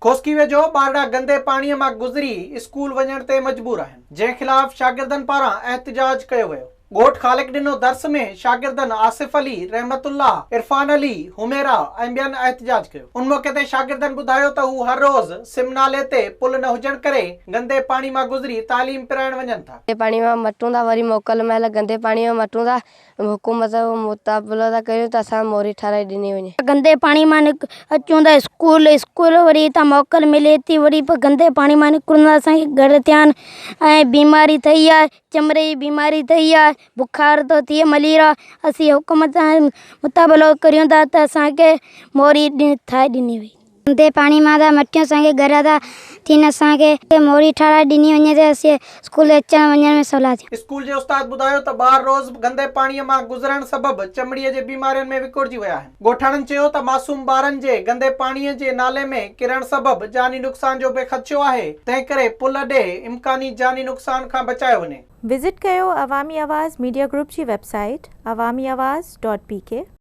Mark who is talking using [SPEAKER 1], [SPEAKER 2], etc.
[SPEAKER 1] खोसकी वेझो ॿारड़ा गंदे पाणीअ मां गुज़री स्कूल वञण ते मजबूर आहिनि, जंहिं ख़िलाफ़ शागिर्दनि पारां एहतिजाज कयो वियो। ॻोठ ख़ालिक ॾिनो दर्स में शागिर्दनि आसिफ अली, रहमतुल्लाह, इरफान अली, हुमेरा ऐं ॿियनि एहतिजाज कयो। उन मौक़े ते शागिर्दनि ॿुधायो त हू हर रोज़ सिम नाले ते पुल न हुजण करे गंदे पाणी मां गुज़री तालीम पिराइण वञनि था।
[SPEAKER 2] पाणी मां मटूं था, वरी मोकल महिल गंदे पाणी में मटूं था, हुकूमत मुताबिलो था कयूं त असां मोरी ठाराए ॾिनी वञे।
[SPEAKER 3] गंदे पाणी मां अचूं था स्कूल वरी हितां मोकल मिले थी, वरी गंदे पाणी मां निकिरूं था, असांखे घर थियनि ऐं बीमारी थी आहे, चमड़े जी बीमारी थी आहे, बुखार थो थिए, मलेरिया। असीं हुकूमत सां मुताबिलो करियूं था त असांखे मोरी ठाहे ॾिनी वई। गंदे पाणी मां था मटियूं असांखे घर था थियनि, असांखे मोरी ठाराए ॾिनी वञे त असीं स्कूल अचण वञण में सवला थिए।
[SPEAKER 1] स्कूल जे उस्ताद ॿुधायो त ॿार रोज़ गंदे पाणीअ मां गुज़रण सबबि चमड़ीअ जे बीमारियुनि में विकुड़जी विया आहिनि। ॻोठाणनि चयो त मासूम ॿारनि जे गंदे पाणीअ जे नाले में किरण सबबि जानी नुक़सान जो बि ख़दशो आहे, तंहिं करे पुल ॾे इम्कानी जानी नुक़सान खां बचायो वञे।
[SPEAKER 4] विज़िट कयो अवामी आवाज़ मीडिया ग्रुप जी वेबसाइट awamiawaz.pk।